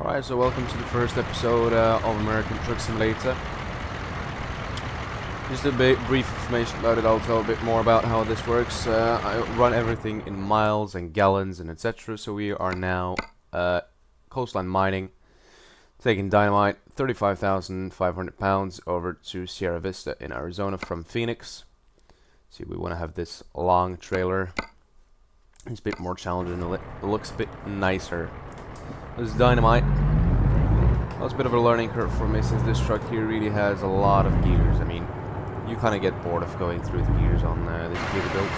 Alright, so welcome to the first episode of American Truck Simulator. Just a bit brief information about it. I'll tell a bit more about how this works. I run everything in miles and gallons and etc. So we are now coastline mining, taking dynamite, 35,500 pounds over to Sierra Vista in Arizona from Phoenix. See, we want to have this long trailer. It's a bit more challenging. It looks a bit nicer. This is dynamite. Well, it's a bit of a learning curve for me since this truck here really has a lot of gears. I mean, you kind of get bored of going through the gears on this Peterbilt.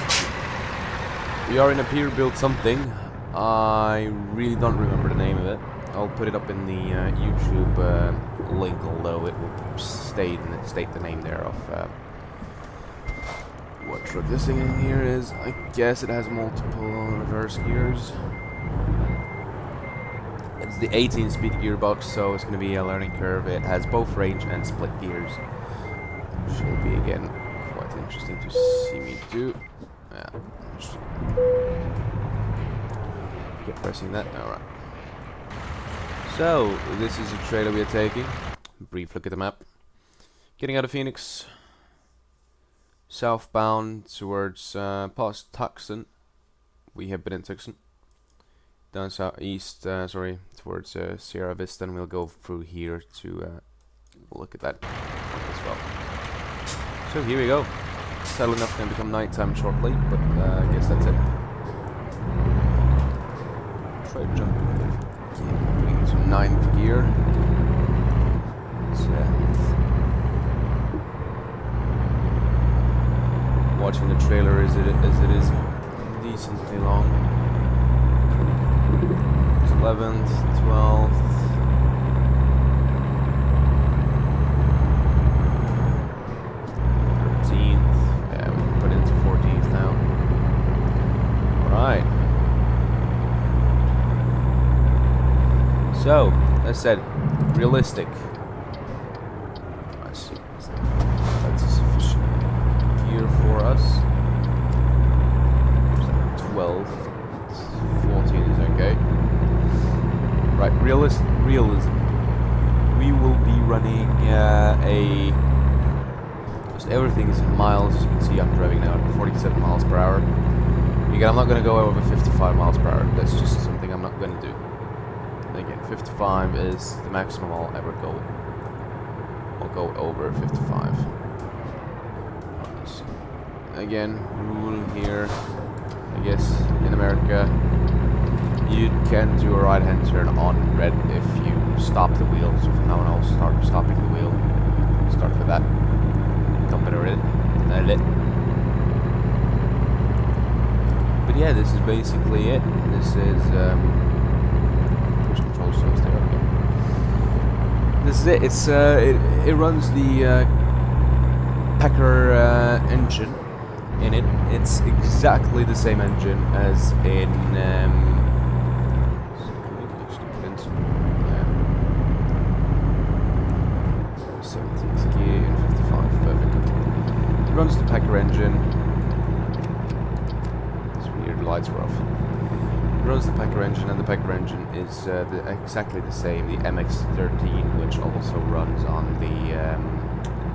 We are in a Peterbilt something. I really don't remember the name of it. I'll put it up in the YouTube link, although it will state the name there of what truck this thing in here is. I guess it has multiple reverse gears. It's the 18-speed gearbox, so it's going to be a learning curve. It has both range and split gears. Should be, again, quite interesting to see me do. Yeah. Keep pressing that. Alright. So, this is a trailer we are taking. Brief look at the map. Getting out of Phoenix. Southbound towards past Tucson. We have been in Tucson. Down southeast, towards Sierra Vista, and we'll go through here to look at that as well. So here we go. Settling up, going to become nighttime shortly, but I guess that's it. Try to jump putting into 9th gear. 10th. Watching the trailer as it is decently long. 11th, 12th. 13th. Yeah, we can put it into 14th now. Alright. So, as I said, realistic. I see. That's a sufficient gear for us. 12th. 14 is okay. Right, realism. We will be running just everything is in miles. As you can see, I'm driving now at 47 miles per hour. Again, I'm not going to go over 55 miles per hour. That's just something I'm not going to do. Again, 55 is the maximum I'll ever go. I'll go over 55. So, again, rule here. I guess in America, you can do a right-hand turn on red if you stop the wheel. So from now on, I'll start stopping the wheel. Start with that. Dump it already. But yeah, this is basically it. This is push control shows there. Okay. This is it. It's it runs the Packer engine in it. It's exactly the same engine as in 17th gear and 55, perfect. It runs the Packer engine. It's weird, the lights were off. It runs the Packer engine, and the Packer engine is exactly the same, the MX-13, which also runs on the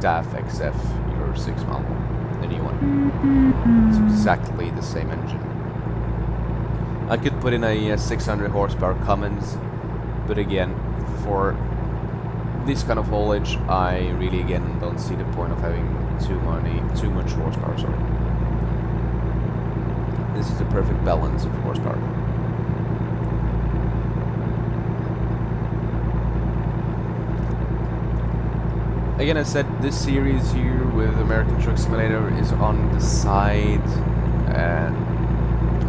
DAF XF Euro 6 model, the new one. It's exactly the same engine. I could put in a 600 horsepower Cummins, but again, for this kind of haulage, I really again don't see the point of having too much horsepower. Sorry. This is the perfect balance of horsepower. Again, I said this series here with American Truck Simulator is on the side and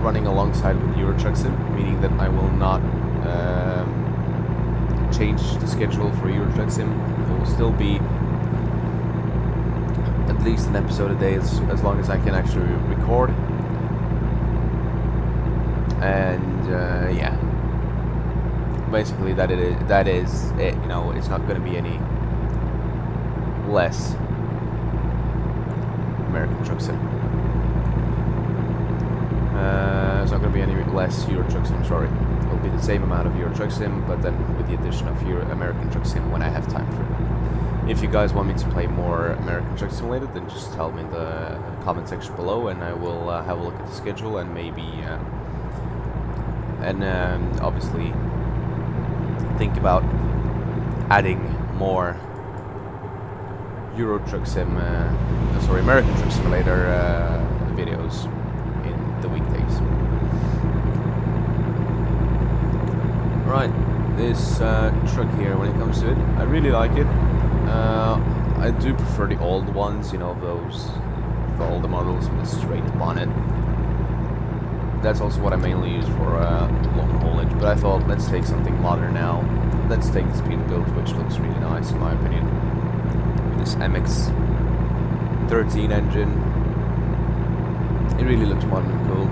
running alongside with Euro Truck Sim, meaning that I will not change the schedule for Euro Truck Sim. It will still be at least an episode a day as long as I can actually record. And yeah, basically that is it. You know, it's not going to be any less American Truck Sim. It's not going to be any less Euro Truck Sim. Sorry, it'll be the same amount of Euro Truck Sim, but then with the addition of American Truck Sim when I have time for it. If you guys want me to play more American Truck Simulator, then just tell me in the comment section below, and I will have a look at the schedule and maybe, obviously think about adding more American Truck Simulator videos in the weekdays. Right, this truck here, when it comes to it, I really like it. I do prefer the old ones, you know, the older models with a straight bonnet. That's also what I mainly use for long haulage, but I thought, let's take something modern now. Let's take this Peterbilt, which looks really nice in my opinion. This MX-13 engine. It really looks modern and cool.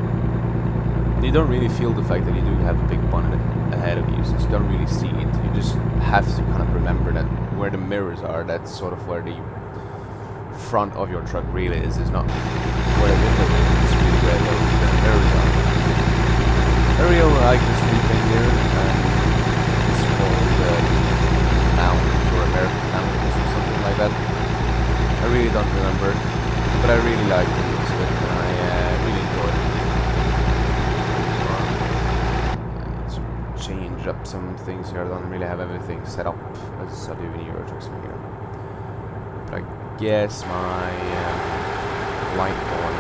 You don't really feel the fact that you do have a big bonnet ahead of you, since you don't really see it. You just have to kind of remember that where the mirrors are, that's sort of where the front of your truck really is. It's not where the window is, it's really where the mirrors are. I really like this new thing here, and it's called Mount or American Mountains or something like that. I really don't remember, but I really like the looks of it, and I really enjoy it. To change up some things here, I don't really have everything set up as I do in Euro Truck Simulator. But I guess my light board.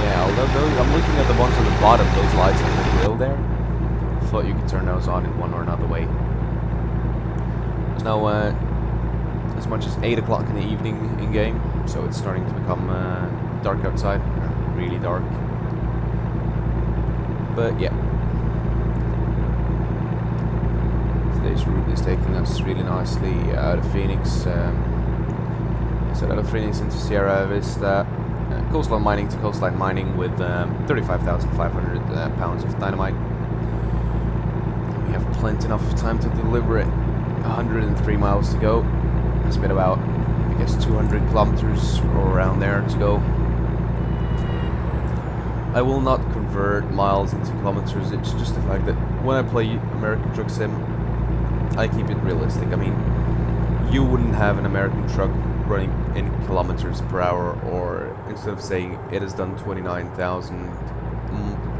Yeah, although I'm looking at the ones on the bottom, those lights on the grill there. Thought you could turn those on in one or another way. It's now as much as 8 o'clock in the evening in game, so it's starting to become dark outside, really dark. But yeah, today's route is taking us really nicely out of Phoenix. So out of Phoenix into Sierra Vista, coastline mining to coastline mining with 35,500 pounds of dynamite. We have plenty enough time to deliver it. 103 miles to go. It's been about, I guess, 200 kilometers or around there to go. I will not convert miles into kilometers. It's just the fact that when I play American Truck Sim, I keep it realistic. I mean, you wouldn't have an American truck running in kilometers per hour, or instead of saying it has done 29,000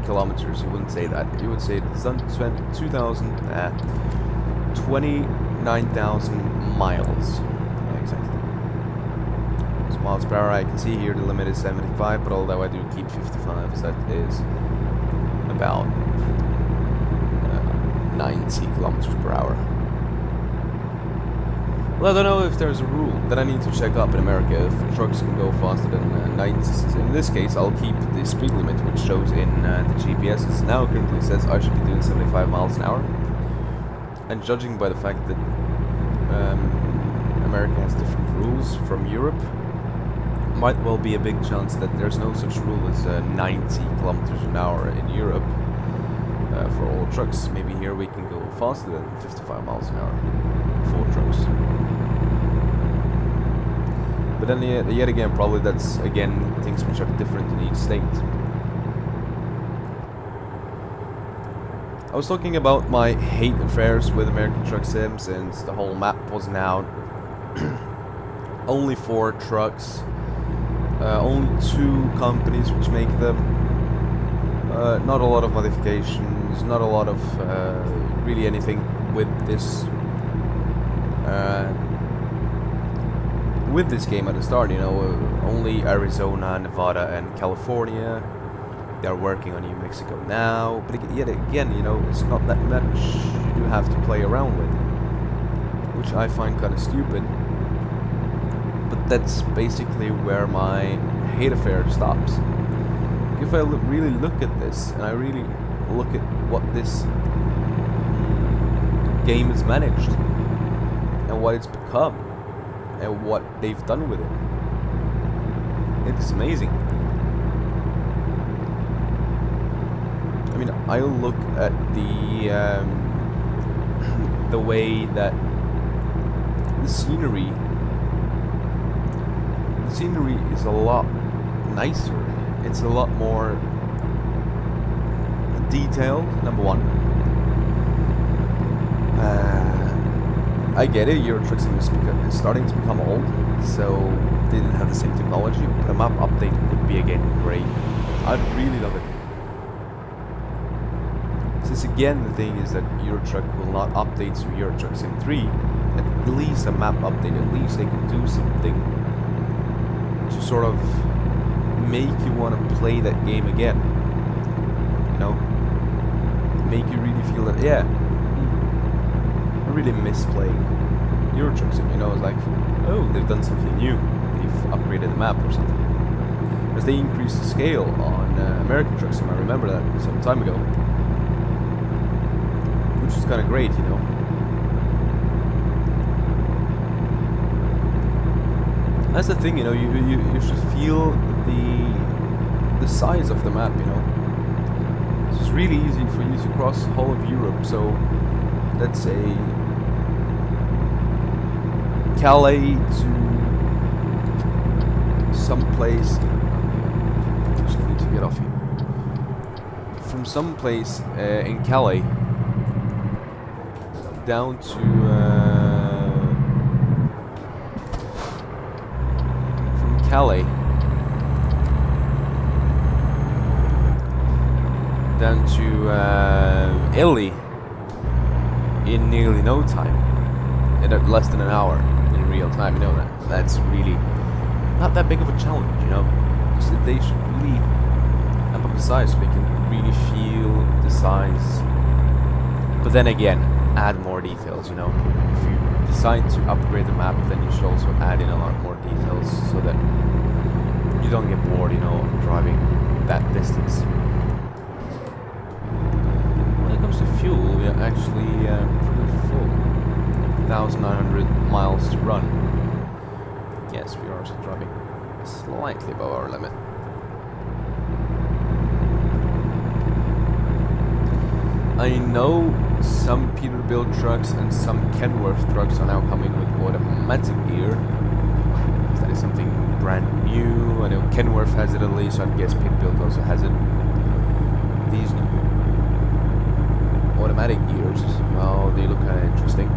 kilometers, you wouldn't say that. You would say it's done 29,000 miles. Yeah, exactly. So miles per hour, I can see here the limit is 75, but although I do keep 55, so that is about 90 kilometers per hour. Well, I don't know if there's a rule that I need to check up in America if trucks can go faster than 90. In this case, I'll keep the speed limit, which shows in the GPS. It now currently says I should be doing 75 miles an hour. And judging by the fact that America has different rules from Europe, might well be a big chance that there's no such rule as 90 kilometers an hour in Europe for all trucks. Maybe here we can go faster than 55 miles an hour for trucks. But then yet again, probably that's again things which are different in each state. I was talking about my hate affairs with American Truck Sim since the whole map wasn't out. Only 4 trucks, only 2 companies which make them. Not a lot of modifications, not a lot of really anything with this game at the start. You know, only Arizona, Nevada, and California. They're working on New Mexico now, but yet again, you know, it's not that much you have to play around with, which I find kind of stupid. But that's basically where my hate affair stops. If I really look at this, and I really look at what this game has managed, and what it's become, and what they've done with it, it's amazing. I mean, I'll look at the way that the scenery is a lot nicer. It's a lot more detailed, number one. I get it, Euro Truck Sim is starting to become old, so they didn't have the same technology, but a map update would be again great. I'd really love it. Since again the thing is that Euro Truck will not update to Euro Truck Sim 3, at least a map update, at least they can do something to sort of make you want to play that game again. You know? Make you really feel that, yeah, I really miss playing Euro Truck Sim, you know, it's like, oh, they've done something new, they've upgraded the map or something. As they increased the scale on American Truck Sim, I remember that some time ago. Which is kind of great, you know. That's the thing, you know, you should feel the size of the map, you know. It's really easy for you to cross the whole of Europe, so let's say Calais to some place. I just need to get off here. From some place in Calais down to from Calais down to Italy in nearly no time, in less than an hour in real time. You know, that's really not that big of a challenge, you know. So they should really amp up the size so they can really feel the size. But then again, add more details, you know. If you decide to upgrade the map, then you should also add in a lot more details so that you don't get bored, you know, driving that distance. When it comes to fuel, we are actually pretty full. 1,900 miles to run. Yes, we are also driving slightly above our limit. I know some Peterbilt trucks and some Kenworth trucks are now coming with automatic gear. That is something brand new. I know Kenworth has it at least, so I guess Peterbilt also has it. These automatic gears, well, they look kind of interesting.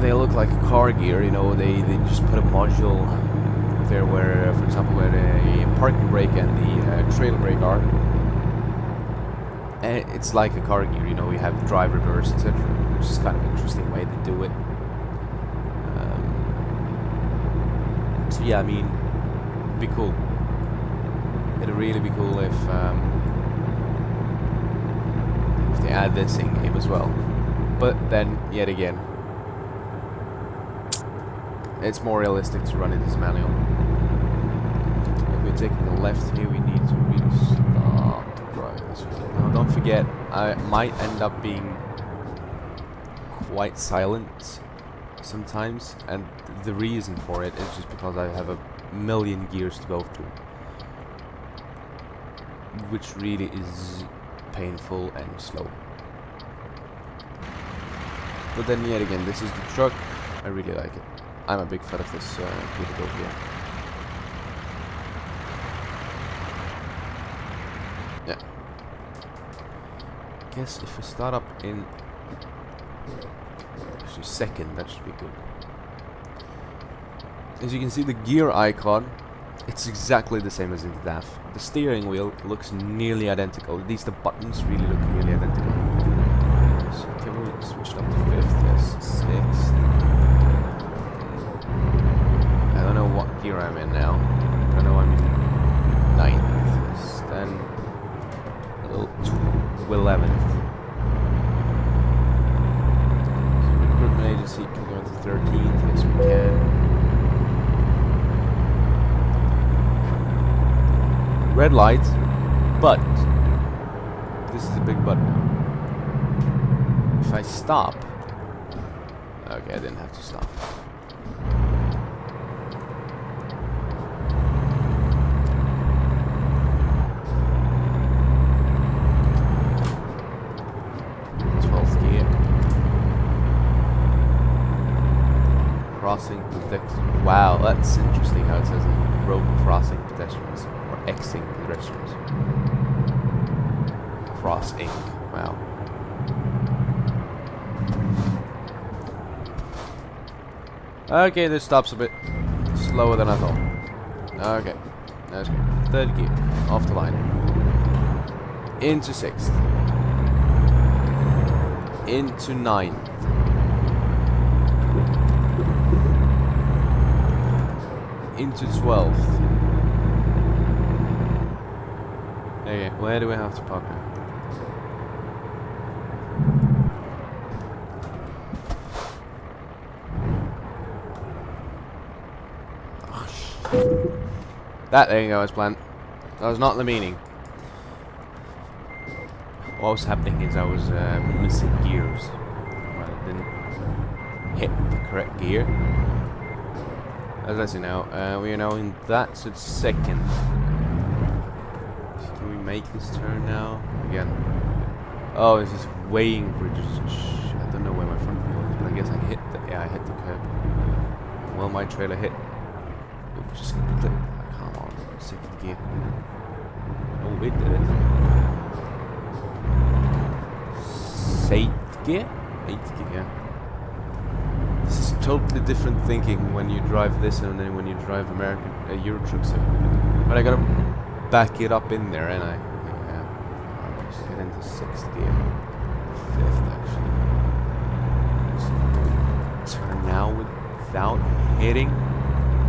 They look like a car gear, you know, they just put a module there where, for example, where the parking brake and the trailer brake are. And it's like a car gear, you know, you have drive, reverse, etc. Which is kind of an interesting way to do it. So yeah, I mean, it'd be cool. It'd really be cool if they add this in game as well. But then, yet again, it's more realistic to run it as manual. If we're taking the left here, we need to really stop driving this way. Now, don't forget, I might end up being quite silent sometimes, and the reason for it is just because I have a million gears to go through, which really is painful and slow. But then yet again, this is the truck. I really like it. I'm a big fan of this Peterbilt here. Yeah. I guess if we start up in actually second, that should be good. As you can see, the gear icon, it's exactly the same as in the DAF. The steering wheel looks nearly identical. At least the buttons really look nearly identical. So can we switch up to 5th? Yes, 6th. I don't know what gear I'm in now. I know I'm in 9th. Then 11th. So recruitment agency can go into 13th. Yes, we can. Red light, but this is a big but. If I stop, okay, I didn't have to stop. Crossing protected. Wow, that's interesting how it says it. road crossing pedestrians or Xing pedestrians. Crossing. Wow. Okay, this stops a bit slower than I thought. Okay, that's good. Third gear, off the line. Into sixth. Into ninth. Into 12th. Okay, where do we have to park now? Oh, that didn't go as planned. That was not the meaning. What was happening is I was missing gears. Well, I didn't hit the correct gear. As I see now, we are now in that, so it's second. So can we make this turn now? Again. Oh, it's just weighing bridges. I don't know where my front wheel is, but I guess I hit the, yeah, I hit the curb. Well, my trailer hit. It just clipped. Come on, second gear. Oh, it did it. Eighth gear? Eighth gear, yeah. This is totally different thinking when you drive this and then when you drive American Euro trucks. But I gotta back it up in there, and I yeah. Alright, just get into sixth gear. Fifth, actually. Just turn now without hitting.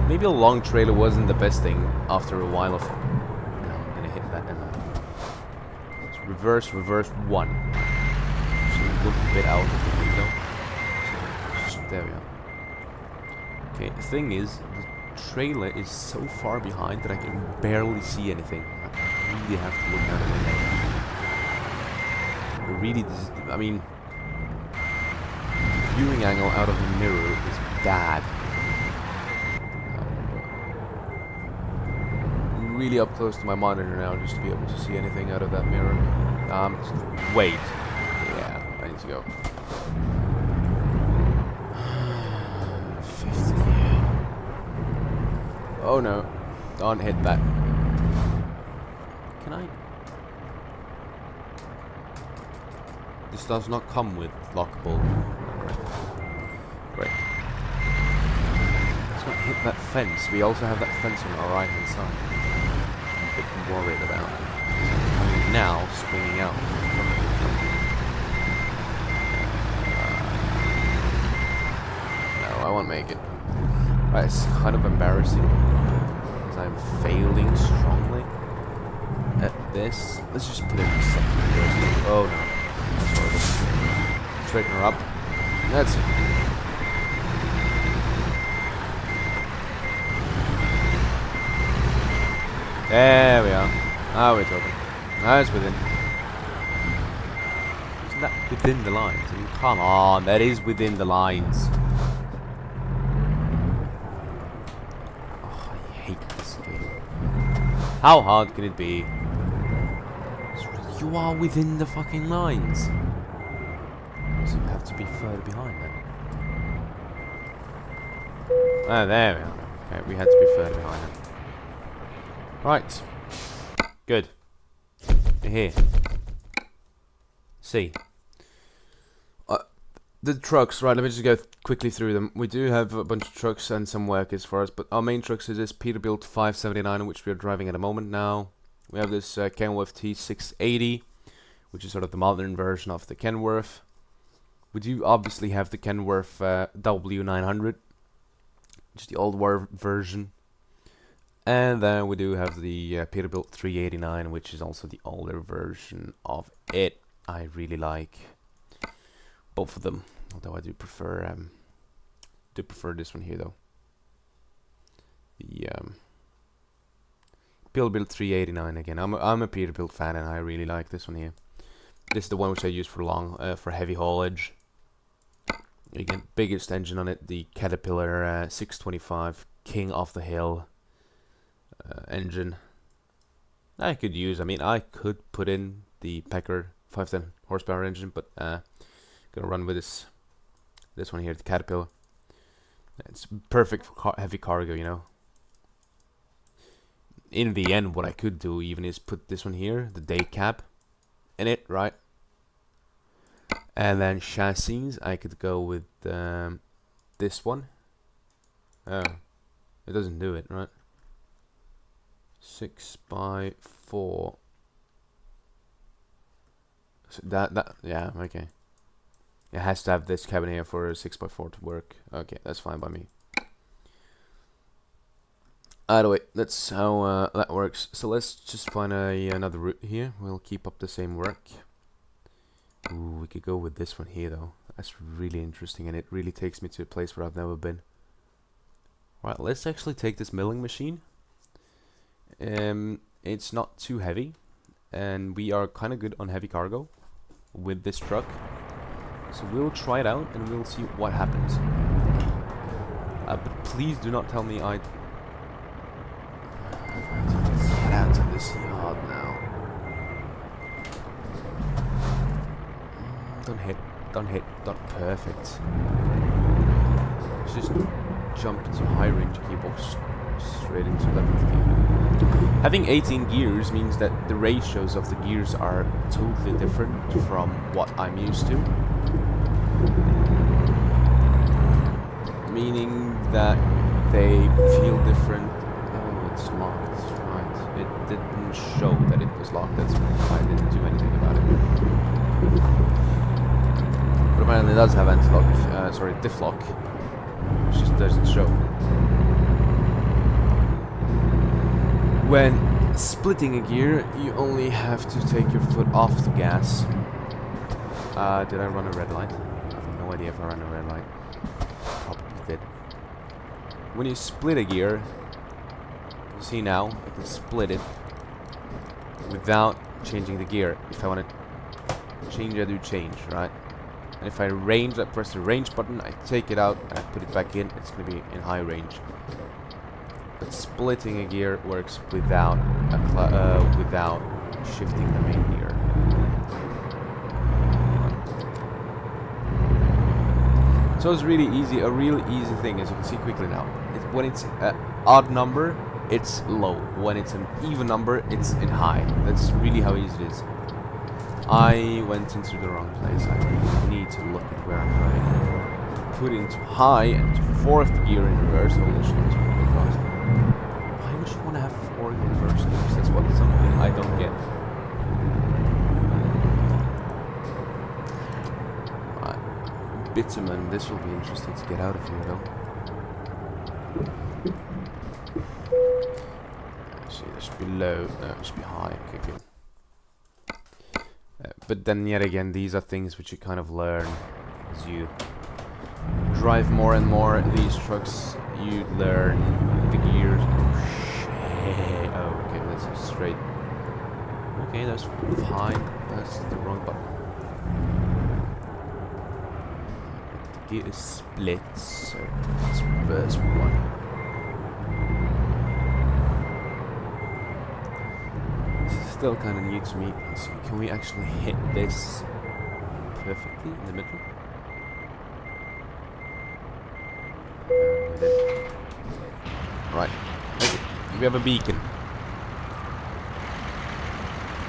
Maybe a long trailer wasn't the best thing after a while of. No, I'm gonna hit that, and it's reverse, reverse one. Actually, look a bit out of the window. There we are. Okay, the thing is, the trailer is so far behind that I can barely see anything. I really have to look out the window. Really, this is, I mean, the viewing angle out of the mirror is bad. Really up close to my monitor now just to be able to see anything out of that mirror. Wait. Yeah, I need to go. Oh no, don't hit that. Can I? This does not come with lockable. Great. Let's not hit that fence. We also have that fence on our right hand side. I'm a bit worried about it. Coming now, swinging out. No, I won't make it. Right, it's kind of embarrassing because I'm failing strongly at this. Let's just put it in second gear. Oh no, that's horrible. Straighten her up. That's it. There we are. Now we're talking. Now it's within. Isn't that within the lines? I mean, come on, that is within the lines. How hard can it be? You are within the fucking lines. So you have to be further behind then. Oh, there we are. Okay, we had to be further behind then. Right. Good. You're here. See. The trucks, right, let me just go quickly through them. We do have a bunch of trucks and some workers for us, but our main trucks is this Peterbilt 579, which we are driving at the moment now. We have this Kenworth T680, which is sort of the modern version of the Kenworth. We do obviously have the Kenworth W900, which is the old version. And then we do have the Peterbilt 389, which is also the older version of it. I really like both of them, although I do prefer this one here though. The Peterbilt 389 again. I'm a Peterbilt fan and I really like this one here. This is the one which I use for for heavy haulage. Again, biggest engine on it, the Caterpillar 625 King of the Hill engine. I could use. I mean, I could put in the Packer 510 horsepower engine, but gonna run with this one here, the Caterpillar. It's perfect for heavy cargo, you know. in the end, what I could do even is put this one here, the day cab, in it, right? And then chassis, I could go with this one. Oh, it doesn't do it, right? 6x4. So that yeah, okay. It has to have this cabin here for a 6x4 to work. Okay, that's fine by me. Either way, that's how that works. So let's just find another route here. We'll keep up the same work. Ooh, we could go with this one here though. That's really interesting, and it really takes me to a place where I've never been. Right, let's actually take this milling machine. It's not too heavy, and we are kind of good on heavy cargo with this truck. So we'll try it out and we'll see what happens. But please do not tell me I... Let's get out of this yard now. Don't hit, not perfect. Let's just jump into high range gearbox straight into 11th gear. Having 18 gears means that the ratios of the gears are totally different from what I'm used to. Meaning that they feel different. Oh, it's locked, right. It didn't show that it was locked, that's why I didn't do anything about it. But apparently it does have anti-lock, sorry, diff lock. It just doesn't show. When splitting a gear, you only have to take your foot off the gas. Did I run a red light? I have no idea if I ran a red light. Probably did. When you split a gear, you see now, I can split it without changing the gear. If I want to change, I do change, right? And if I range, I press the range button, I take it out, and I put it back in, it's going to be in high range. But splitting a gear works without without shifting the main gear. So it's really easy, a really easy thing, as you can see quickly now. When it's an odd number, it's low. When it's an even number, it's in high. That's really how easy it is. I went into the wrong place. I really need to look at where I'm going. Put into high and to 4th gear in reverse. Holy shit, it's really fast. Why would you want to have 4 in reverse gears? That's what something I don't get. Bitumen, this will be interesting to get out of here though. See, this should be low, no, it should be high, okay, good. But then yet again, these are things which you kind of learn as you drive more and more these trucks. You learn the gears. Oh, shit. Oh, okay, that's straight. Okay, that's fine. That's the wrong button. Gear is split, so let's reverse one. This is still kind of new to me. So can we actually hit this perfectly in the middle? We did. Right. Okay. We have a beacon.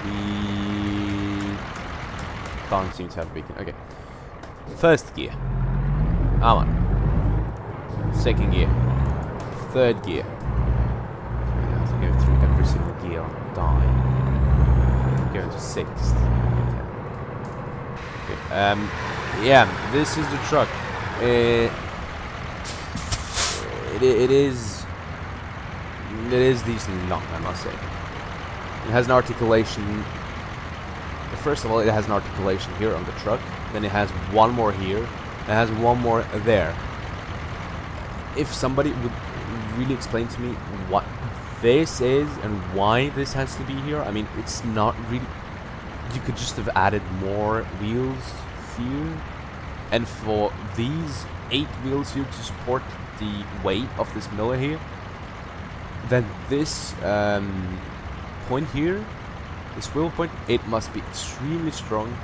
We don't seem to have a beacon. Okay. 1st gear. Come on. 2nd gear. 3rd gear. I have to go through every single gear and die. Go into 6th. Okay. Yeah, this is the truck. It is decently long, I must say. It has an articulation. First of all, it has an articulation here on the truck. Then it has one more here. It has one more there. If somebody would really explain to me what this is and why this has to be here, I mean, it's not really... You could just have added more wheels here. And for these 8 wheels here to support the weight of this miller here, then this point here, this wheel point, it must be extremely strong.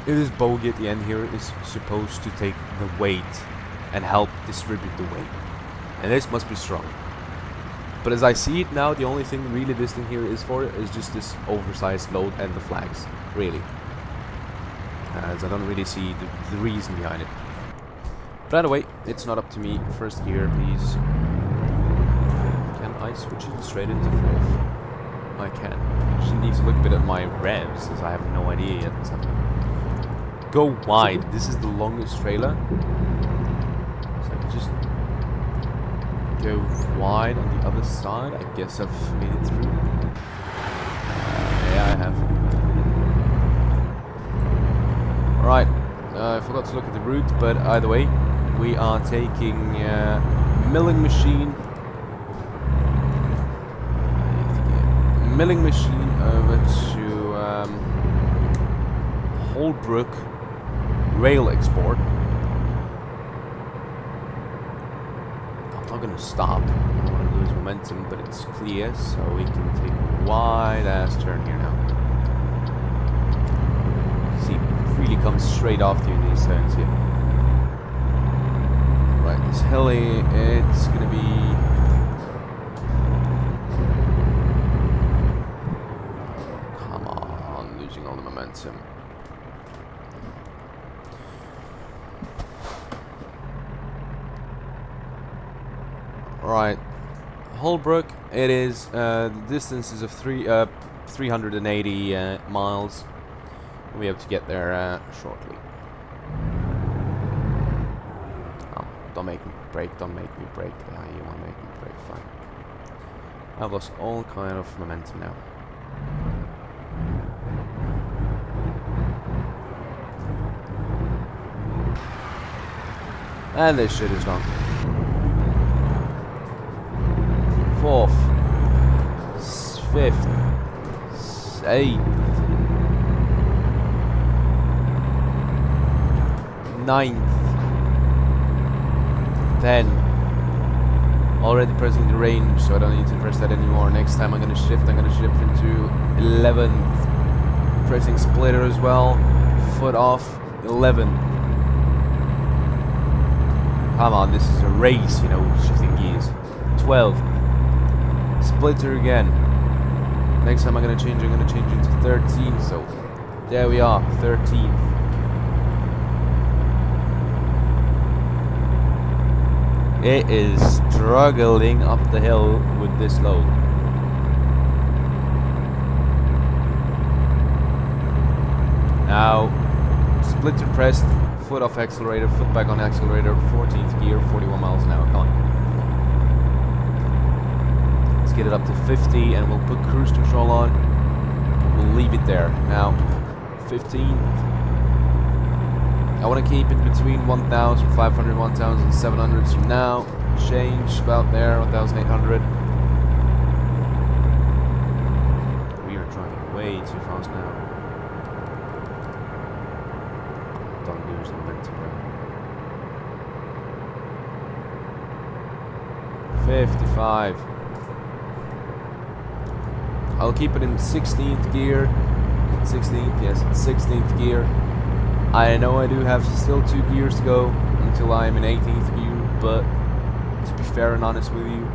This bogey at the end here is supposed to take the weight and help distribute the weight. And this must be strong. But as I see it now, the only thing really this thing here is for is just this oversized load and the flags, really. As I don't really see the reason behind it. But anyway, it's not up to me. First gear, please. Can I switch it straight into fourth? I can. I just need to look a bit at my revs, as I have no idea yet what's happening. Go wide. This is the longest trailer. So I can just go wide on the other side. I guess I've made it through. Yeah, I have. Right. I forgot to look at the route, but either way, we are taking milling machine over to Holbrook rail export. I'm not gonna stop. I don't want to lose momentum, but it's clear, so we can take a wide ass turn here now. See, it really comes straight after you in these turns here. Right, it's hilly. It's gonna be. Come on, losing all the momentum. Right, Holbrook. It is the distance is of 380 miles. We have to get there shortly. Don't make me brake, don't make me brake. You want to make me brake, fine. I've lost all kind of momentum now. And this shit is done. Fourth. Fifth. Eighth. Ninth. 10. Already pressing the range, so I don't need to press that anymore. Next time I'm gonna shift into 11th. Pressing splitter as well. Foot off. 11. Come on, this is a race, you know, shifting gears. 12. Splitter again. Next time I'm gonna change into 13. So there we are, 13th. It is struggling up the hill with this load. Now, splitter pressed, foot off accelerator, foot back on accelerator, 14th gear, 41 miles an hour. Come on. Let's get it up to 50 and we'll put cruise control on. We'll leave it there. Now, 15th. I want to keep it between 1,500, 1,700. So now, change about there, 1,800. We are driving way too fast now. Don't lose the momentum now. 55. I'll keep it in 16th gear. 16th, yes, 16th gear. I know I do have still 2 gears to go until I'm in 18th gear, but to be fair and honest with you,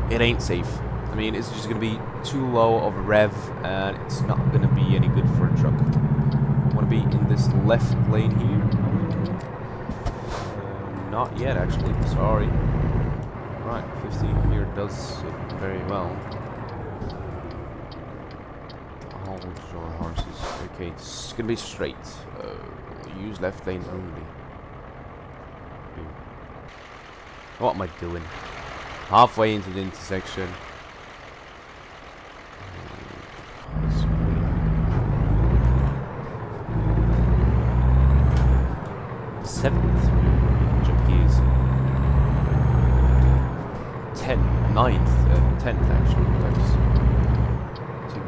it ain't safe. I mean, it's just going to be too low of a rev, and it's not going to be any good for a truck. I want to be in this left lane here. Not yet, actually. Sorry. Right, 15th gear does it very well. Hold your horses. Okay, it's gonna be straight. Use left lane only. What am I doing? Halfway into the intersection. 7th. Jump gears. 9th. 10th actually. That's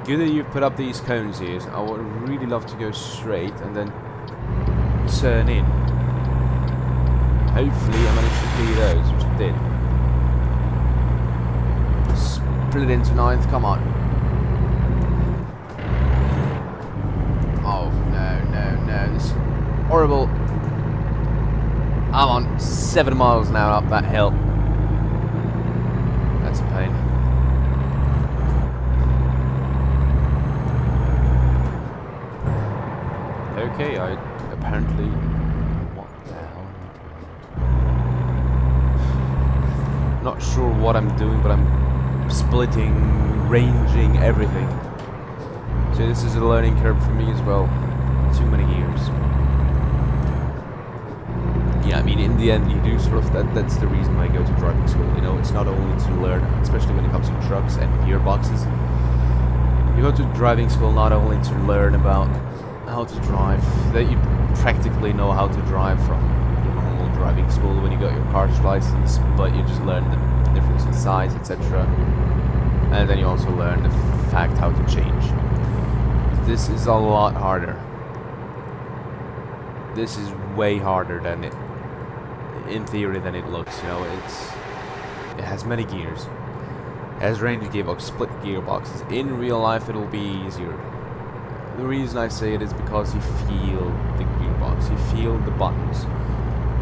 good that you put up these cones here. I would really love to go straight and then turn in. Hopefully I managed to clear those, which I did. Split into 9th, come on. Oh, no, this is horrible. I'm on 7 miles an hour up that hill. That's pain. Okay, I apparently... What the hell am I doing? Not sure what I'm doing, but I'm splitting, ranging, everything. So this is a learning curve for me as well. Too many years. Yeah, I mean, in the end, you do sort of... That's the reason I go to driving school, you know? It's not only to learn, especially when it comes to trucks and gearboxes. You go to driving school not only to learn about how to drive, that you practically know how to drive from the normal driving school when you got your car's license, but you just learn the difference in size, etc. And then you also learn the fact how to change. This is a lot harder. This is way harder than it, in theory, than it looks. You know, it has many gears. It has range gearbox, split gearboxes. In real life, it'll be easier. The reason I say it is because you feel the gearbox, you feel the buttons.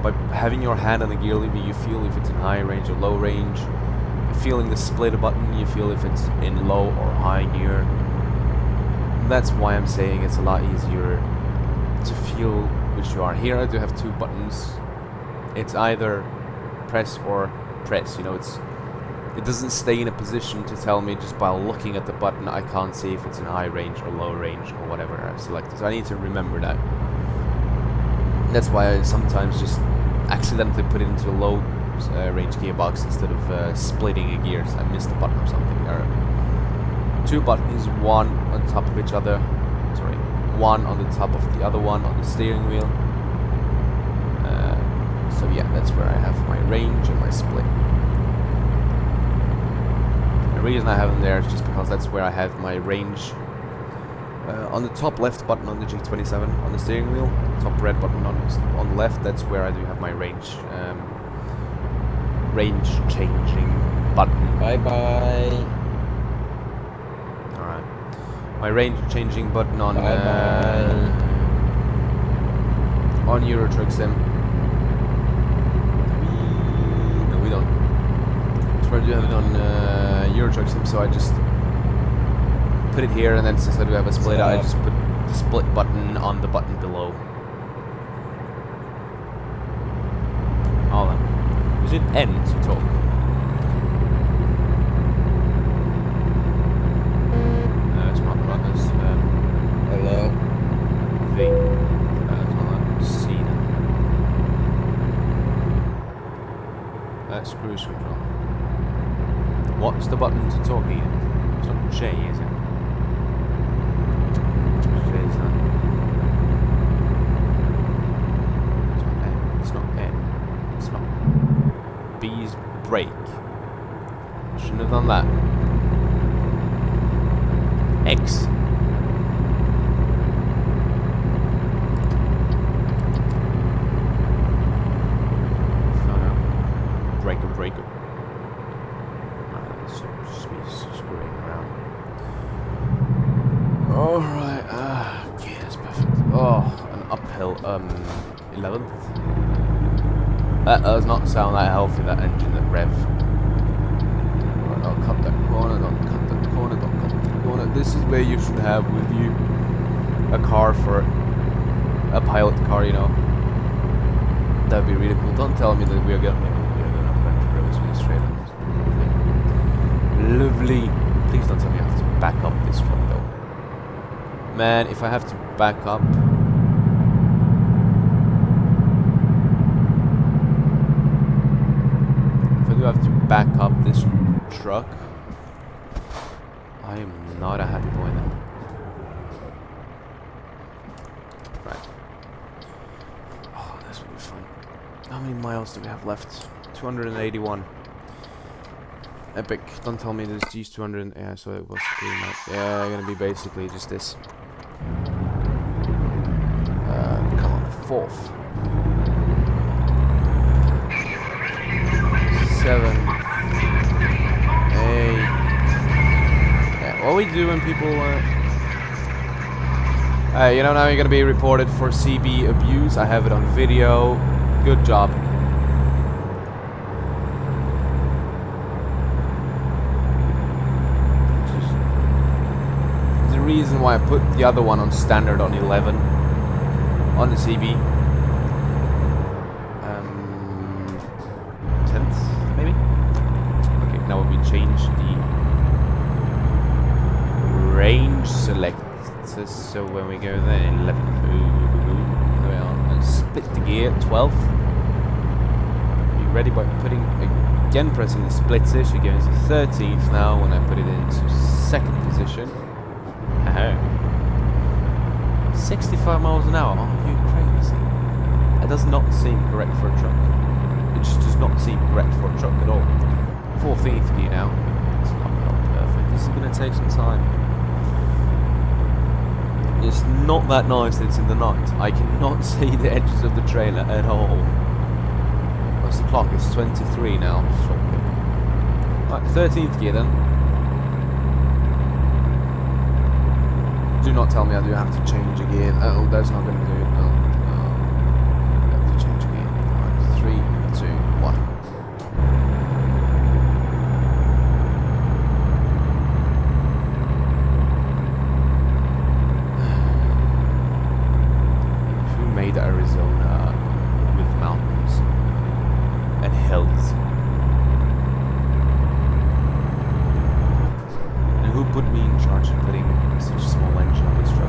By having your hand on the gear lever, you feel if it's in high range or low range. Feeling the split button, you feel if it's in low or high gear. That's why I'm saying it's a lot easier to feel which you are. Here I do have two buttons. It's either press or press, you know, it doesn't stay in a position to tell me just by looking at the button. I can't see if it's in high range or low range or whatever I've selected. So I need to remember that. That's why I sometimes just accidentally put it into a low range gearbox instead of splitting a gear. So I missed a button or something. There are two buttons, one on top of each other. Sorry, one on the top of the other one on the steering wheel. So yeah, that's where I have my range and my split. The reason I have them there is just because that's where I have my range. On the top left button on the G27 on the steering wheel, top red button on the left, that's where I do have my range changing button. Bye bye. Alright. My range changing button on on Euro Truck Sim. No, we don't. That's where I do have it on Euro Truck Sim, so I just put it here, and then since I do have a split, I just put the split button on the button below. Hold on. Is it N to talk? No, it's not right. That's hello. V. It's not that. C then. That's cruise control. What's the button to talk again? It's not J, is it? B's brake. Shouldn't have done that. X. Breaker. Let's just be screwing around. Alright, okay, that's perfect. Oh, an uphill, 11th. That does not sound that healthy, that engine, that rev. Right, I'll cut that corner, don't cut that corner, don't cut that corner. This is where you should have with you a car for a pilot car, you know. That'd be really cool. Don't tell me that we're gonna go straight on. Lovely. Please don't tell me I have to back up this truck though. Man, if I have to back up. I have to back up this truck. I am not a happy boy then. Right. Oh, this will be fun. How many miles do we have left? 281. Epic. Don't tell me there's these 200. Yeah, so it was green light. Yeah, gonna be basically just this. Come on, fourth. 7, 8. Yeah, what we do when people you know, now you're gonna be reported for CB abuse. I have it on video. Good job. reason why I put the other one on standard on 11 on the CB. 10th, maybe? Okay, now we change the range selectors, so when we go there, 11th, there we are, and split the gear, 12th. Be ready by putting, again pressing the splitter, she goes to 13th now when I put it into 2nd position. 65 miles an hour, are you crazy? That does not seem correct for a truck. It just does not seem correct for a truck at all. 14th gear now. It's not perfect. This is going to take some time. It's not that nice that it's in the night. I cannot see the edges of the trailer at all. What's the clock? It's 23 now. Right, 13th gear then. Do not tell me I do have to change a gear. Oh, that's not going to do it. No. I have to change a gear. Right, 3, 2, 1. Who made Arizona with mountains and hills? And who put me in charge of putting such a small engine on this truck?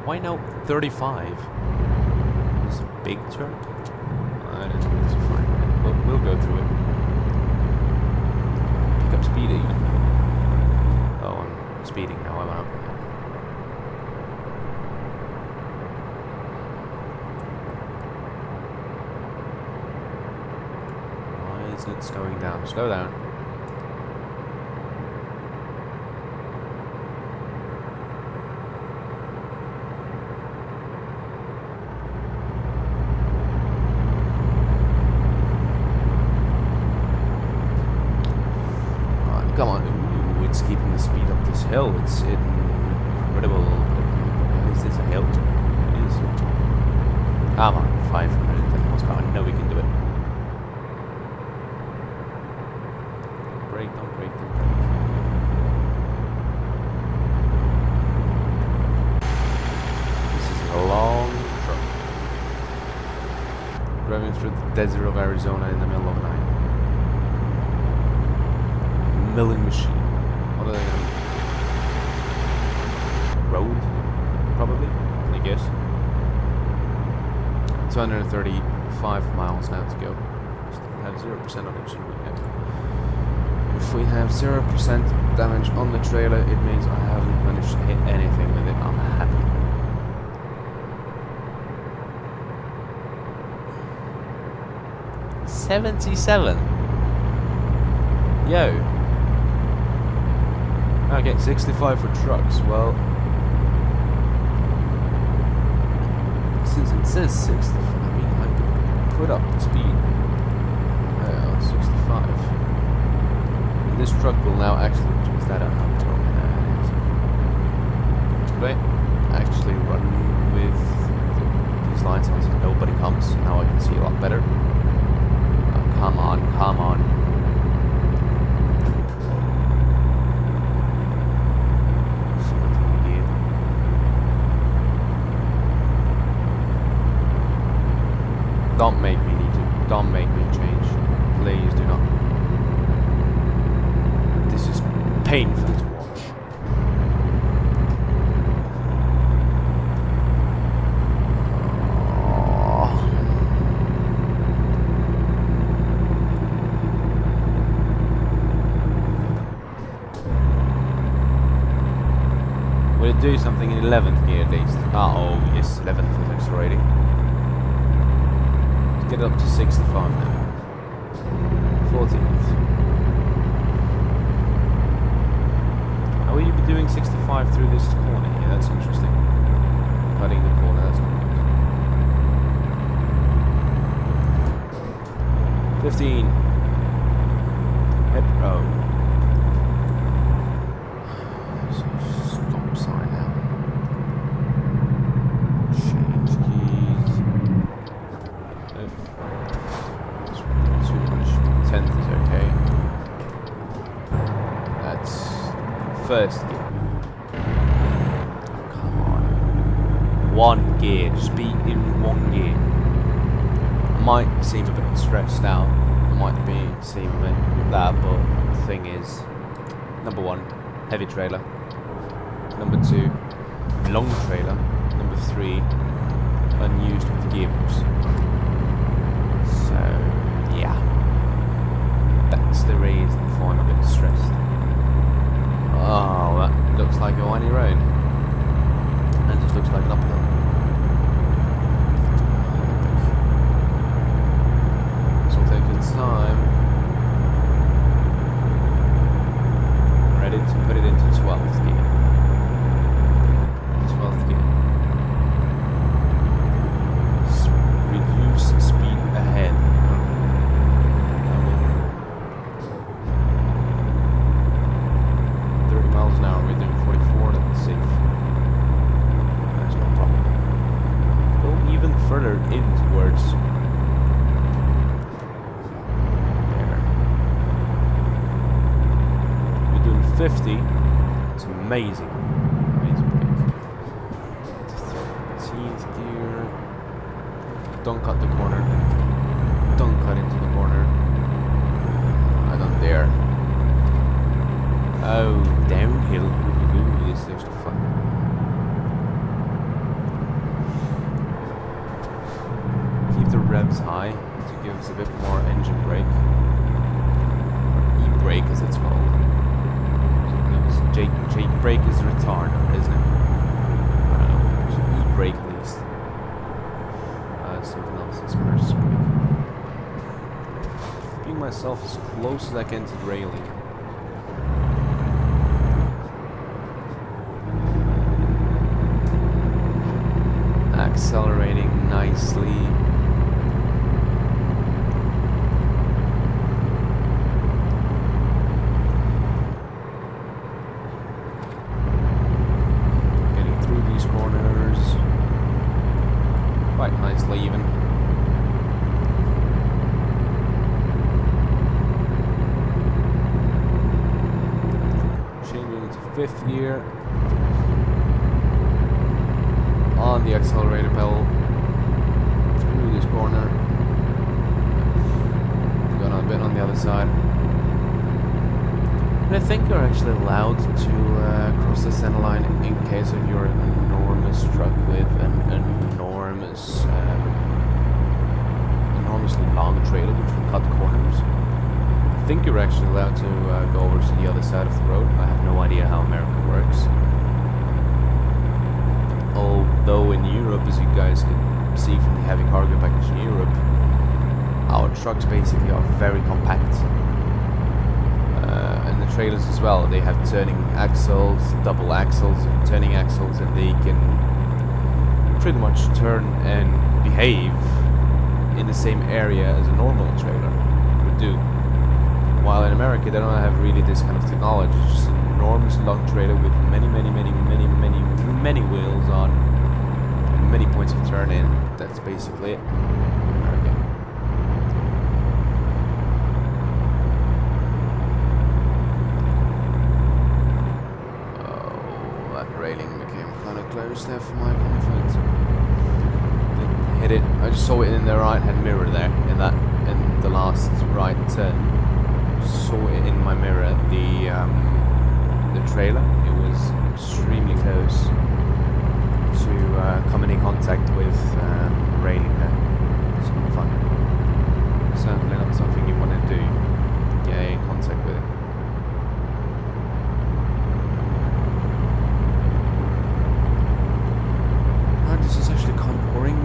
Why now 35? It's a big turn. I don't think it's fine. We'll go through it. Pick up speed again. Oh, I'm speeding now, am I not? It's slowing down. Slow down. Right, come on. Ooh, it's keeping the speed up this hill. It's incredible. Is this a hill? It is. Come on. 510 horsepower. I know we can do it. Don't break, don't break. This is a long truck. Driving through the desert of Arizona in the middle of the night. Milling machine. What are they on? Road? Probably, I guess. 235 miles now to go. Still have 0% on engine. If we have 0% damage on the trailer, it means I haven't managed to hit anything with it. I'm happy. $77. Yo. Okay, 65 for trucks. Well, since it says 65, I mean, I could put up the speed. 65. This truck will now actually choose that out. Should I actually run with these lights on so nobody comes? Now I can see a lot better. Oh, come on, come on. Splitting the gear. Don't make me need to. Don't make me change. Please do not. This is painful to watch. Will it do something in 11th gear at least? Oh yes, 11th is accelerating. Let's get it up to 65 now. 14th. Will you be doing 65 through this corner here? That's interesting. Cutting the corner, that's not good. 15. Head row. Stop sign now. Change gear. one gear, just be in one gear. I might seem a bit stressed out, seem a bit that, but the thing is, number one, heavy trailer. Number two, long trailer. Number three, unused with the gearbox. So, yeah. That's the reason for I'm a bit stressed. Oh, that looks like a windy road. And just looks like an uphill. This will take its time. Ready to put it into 12th gear. 12th gear. Reduce speed ahead. 30 miles an hour, we're doing 44, that's safe. That's no problem. Go even further in towards there. We're doing 50. It's amazing. Amazing break. 13th gear. Don't cut the corner. Don't cut into the corner. I don't dare. Oh, downhill. Ooh, this is actually fun. Keep the revs high to give us a bit more engine brake. E-brake as it's called. Jake brake is a retarder, isn't it? I don't know. E-brake at least. Something else is reverse brake. Keeping myself as close as I can to the railing. Accelerating nicely. Getting through these corners quite nicely even. Changing into 5th gear. On the accelerator pedal through this corner. Going a bit on the other side. And I think you're actually allowed to cross the center line in case of your enormous truck with an enormously long trailer which will cut corners. I think you're actually allowed to go over to the other side of the road. I have no idea how America works. Although in Europe, as you guys can see from the heavy cargo package in Europe, our trucks basically are very compact. And the trailers as well, they have turning axles, double axles, and turning axles, and they can pretty much turn and behave in the same area as a normal trailer would do. While in America, they don't have really this kind of technology. It's just an enormous long trailer with many wheels on and many points of turn in. That's basically it. Okay. Oh, that railing became kind of close there for my comfort. Didn't hit it. I just saw it in the right hand mirror there in the last right turn. Saw it in my mirror, the trailer. It was extremely close to coming in contact with railing there. It's not fun. Certainly not something you want to do. Get in contact with it. This is actually kind of boring.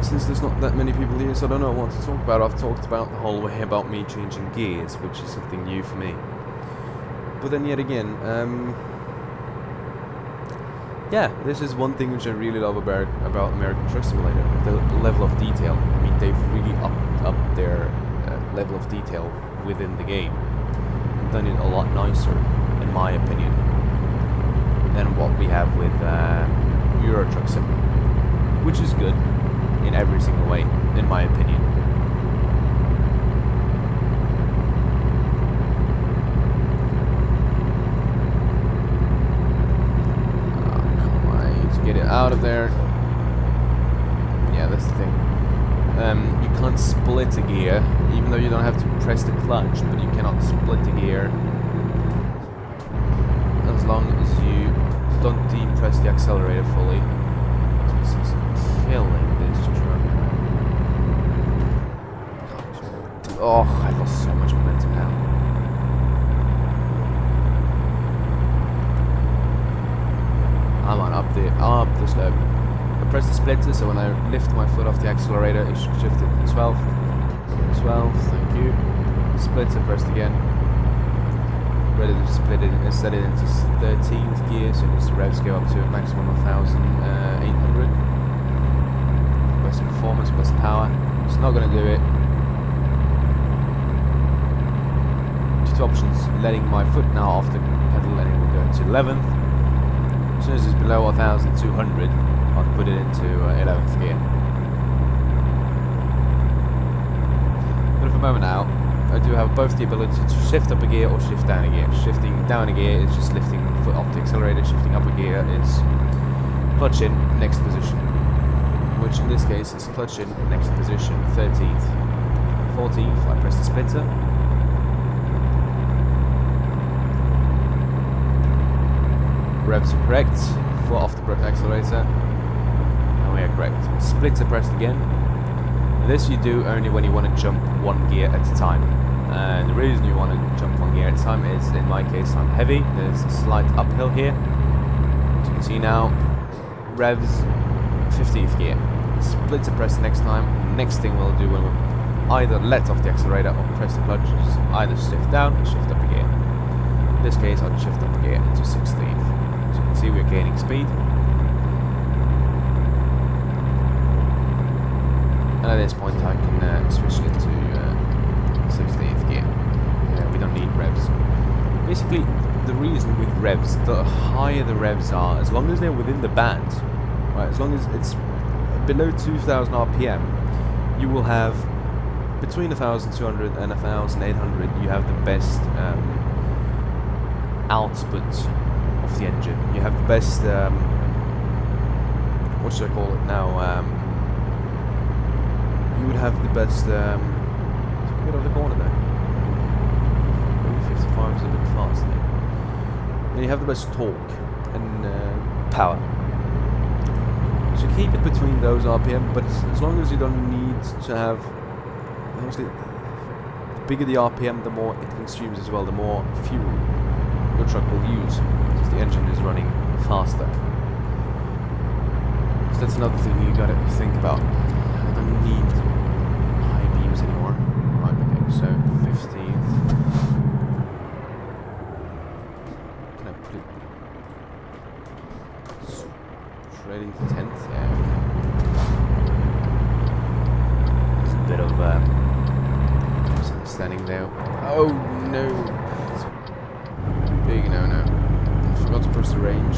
Since there's not that many people here, so I don't know what to talk about. I've talked about the whole way about me changing gears, which is something new for me. But then yet again, yeah, this is one thing which I really love about American Truck Simulator, the level of detail. I mean, they've really upped their level of detail within the game. And done it a lot nicer, in my opinion, than what we have with Euro Truck Sim, which is good in every single way, in my opinion. Come on, I need to get it out of there. that's the thing. You can't split a gear, even though you don't have to press the clutch, but you cannot split the gear as long as you don't depress the accelerator fully. This is killing this truck. Oh, I lost so much momentum now. I'm on up the slope. I press the splitter, so when I lift my foot off the accelerator, it should shift it to 12th. 12th, thank you. Splitter pressed again. Ready to split it and set it into 13th gear, so as the revs go up to a maximum of 1,800. Best performance, best power. It's not going to do it. Two options: letting my foot now off the pedal, and it will go to 11th. As soon as it's below 1,200, I'll put it into 11th gear. But for the moment now, I do have both the ability to shift up a gear or shift down a gear. Shifting down a gear is just lifting the foot off the accelerator. Shifting up a gear is clutch in, next position. Which in this case is clutch in, next position, 13th. 14th, I press the splitter. Revs are correct. Foot off the accelerator. And we are correct. Splitter pressed again. This you do only when you want to jump one gear at a time. And the reason you want to jump one gear at a time is, in my case, I'm heavy. There's a slight uphill here. As you can see now, revs 15th gear. Splitter press next time. Next thing we'll do when we either let off the accelerator or press the clutch is either shift down or shift up a gear. In this case, I'll shift up a gear into 16th. As you can see, we're gaining speed. And at this point I can switch it to 16th gear. We don't need revs. Basically, the reason with revs, the higher the revs are, as long as they're within the band, right, as long as it's below 2,000 RPM, you will have between 1,200 and 1,800, you have the best output of the engine. You have the best, what should I call it now? You would have the best, get over the corner there. Maybe 55 is a bit fast there. And you have the best torque and power. So keep it between those RPM, but as long as you don't need to have, obviously, the bigger the RPM, the more it consumes as well, the more fuel your truck will use, because the engine is running faster. So that's another thing you gotta think about. I don't need high beams anymore. Right, okay, so 15th. Can I put it straight into 10th? Yeah, okay. There's a bit of misunderstanding there. Oh no! Big no-no. I forgot to push the range.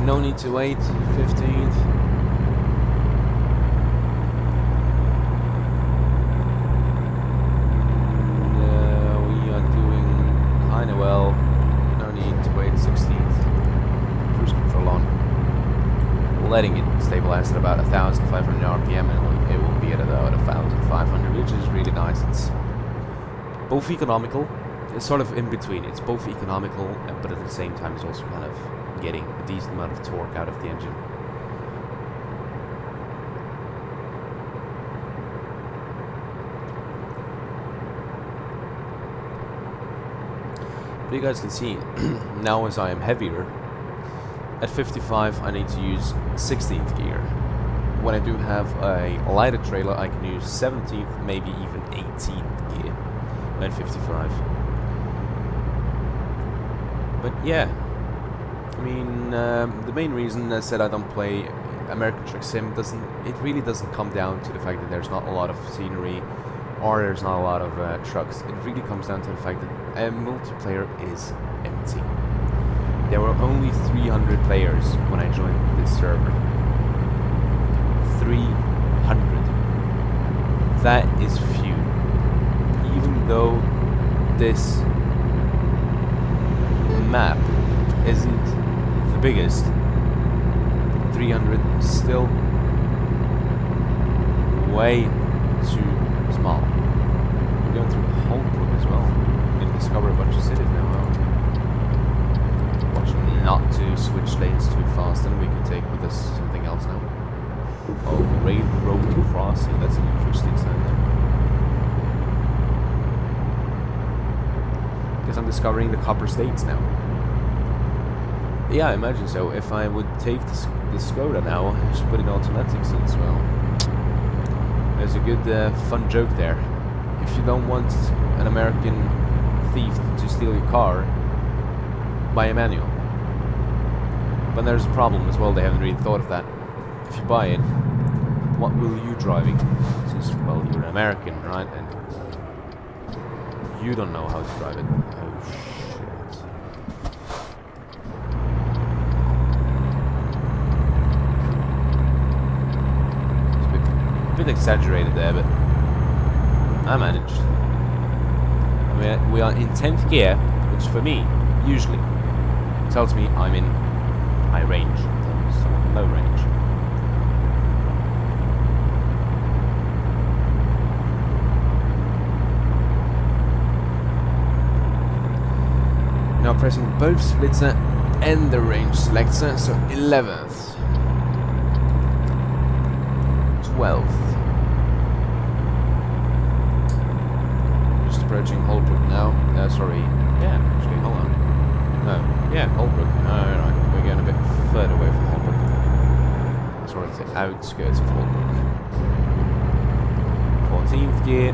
No need to wait. 15th. We are doing kind of well. No need to wait. 16th. Cruise control on. Letting it stabilize at about 1,500 RPM, and it will be at about 1,500, which is really nice. It's both economical. It's sort of in between. It's both economical, but at the same time, it's also kind of getting a decent amount of torque out of the engine. But you guys can see, now as I am heavier, at 55 I need to use 16th gear. When I do have a lighter trailer, I can use 17th, maybe even 18th gear at 55. But yeah, I mean, the main reason I said I don't play American Truck Sim it really doesn't come down to the fact that there's not a lot of scenery or there's not a lot of trucks. It really comes down to the fact that multiplayer is empty. There were only 300 players when I joined this server. 300. That is few. Even though this map isn't the biggest, 300 is still way too small. We're going through Holbrook as well. We can discover a bunch of cities now. Watch not to switch lanes too fast, and we can take with us something else now. Oh, railroad crossing. That's an interesting sound. Guess I'm discovering the copper states now. Yeah, I imagine so. If I would take the Skoda now, I should put it in automatic since, well, there's a good fun joke there. If you don't want an American thief to steal your car, buy a manual. But there's a problem as well, they haven't really thought of that. If you buy it, what will you driving? Since, well, you're an American, right? And you don't know how to drive it. Oh, shit. It's a bit exaggerated there, but I managed. I mean, we are in 10th gear, which for me, usually, tells me I'm in high range, low range. Now pressing both splitter and the range selector, so 11th, 12th. Just approaching Holbrook now. Sorry, yeah, actually, hold on. No, yeah, Holbrook. Alright, we're getting a bit further away from Holbrook. Sort of the outskirts of Holbrook. 14th gear.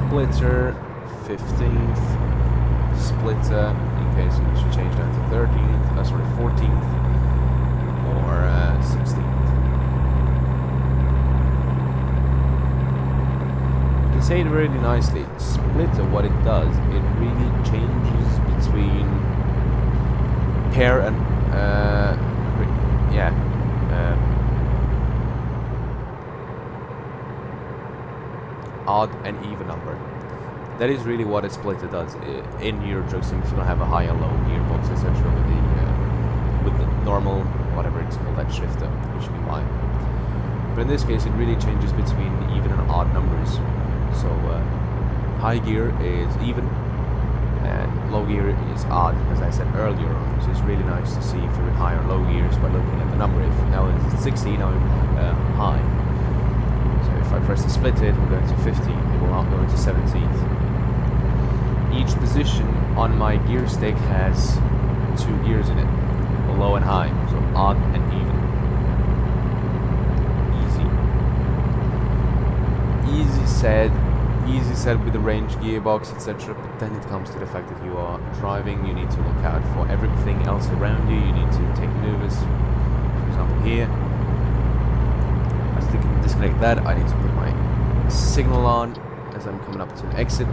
Splitter, 15th, splitter, in case we should change that to 13th, sorry, 14th, or 16th. You can say it really nicely. Splitter, what it does, it really changes between pair and, odd and even number. That is really what a splitter does in Euro Truck Sim. If you don't have a high and low gearbox, etc., with the normal, whatever it's called, that shifter, usually Y. But in this case, it really changes between even and odd numbers. So high gear is even, and low gear is odd, as I said earlier on. So it's really nice to see if you're in high or low gears by looking at the number. If now it's 16, now I'm high. If I press the split it, we're going to 15. It will not go into 17th. Each position on my gear stick has 2 gears in it, low and high, so odd and even. Easy said with the range gearbox, etc. But then it comes to the fact that you are driving. You need to look out for everything else around you. You need to take maneuvers. For example, here. Disconnect that. I need to put my signal on as I'm coming up to an exit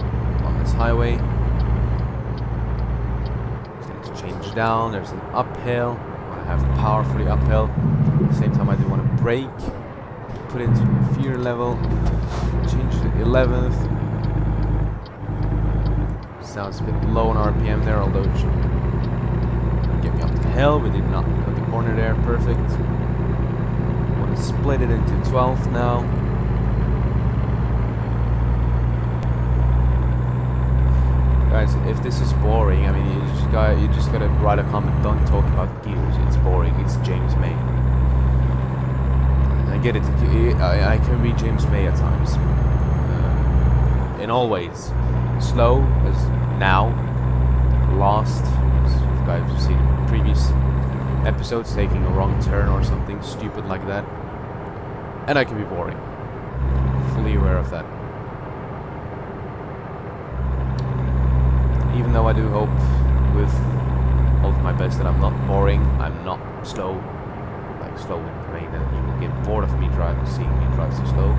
on this highway. Just need to change down. There's an uphill. I want to have power for the uphill. At the same time, I do want to brake. Put it into gear level. Change to 11th. Sounds a bit low on RPM there, although it should get me up the hill. We did not cut the corner there. Perfect. Split it into 12th now. Guys, if this is boring, I mean, you just gotta write a comment. Don't talk about gears. It's boring. It's James May. I get it. I can read James May at times. In all ways, slow as now, lost. As you guys have seen in previous episodes, taking a wrong turn or something stupid like that. And I can be boring. Fully aware of that. Even though I do hope with all of my best that I'm not boring, I'm not slow, like slow in the way that you will get bored of me seeing me drive so slow,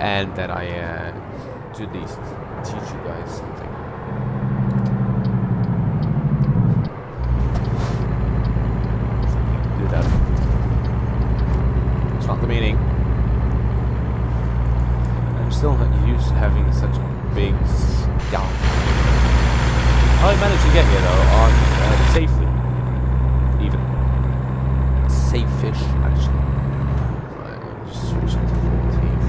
and that I to at least teach you guys something. Something good out of it. It's not the meaning. I'm still not used to having such a big gallon. I managed to get here though on safely, even safe-ish actually. Right, let me just switch it to 14th.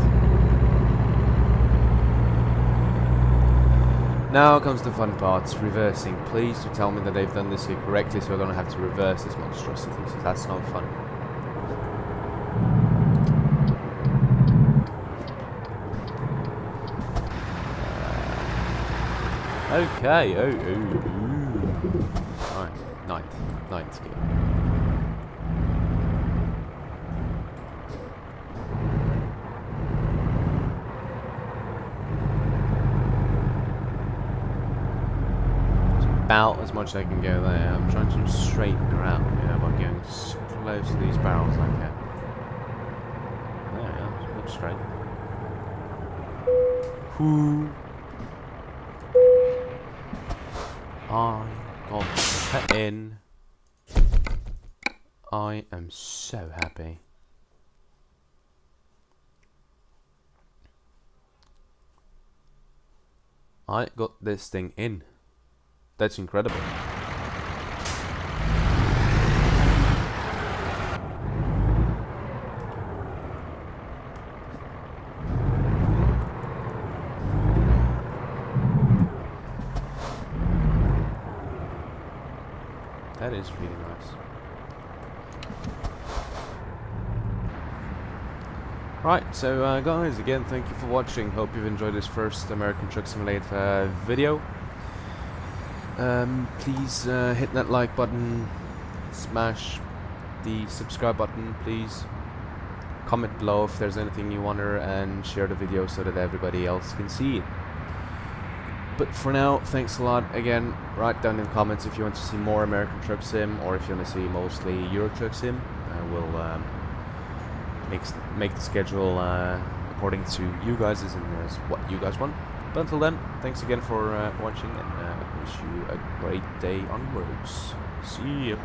Now comes the fun parts, reversing. Please do tell me that they've done this here correctly, so I don't have to reverse this monstrosity, because that's not fun. Okay, Alright, ninth gear. It's about as much as I can go there. I'm trying to straighten around, you know, by going as close to these barrels as I can. There we go, it's good straight. Whoo! I got cut in. I am so happy. I got this thing in. That's incredible. That is really nice. Right, so guys, again, thank you for watching. Hope you've enjoyed this first American Truck Simulator video. Please hit that like button, smash the subscribe button, please. Comment below if there's anything you wonder, and share the video so that everybody else can see it. But for now, thanks a lot. Again, write down in the comments if you want to see more American Truck Sim, or if you want to see mostly Euro Truck Sim. I will make the schedule according to you guys and what you guys want. But until then, thanks again for watching, and wish you a great day onwards. See you.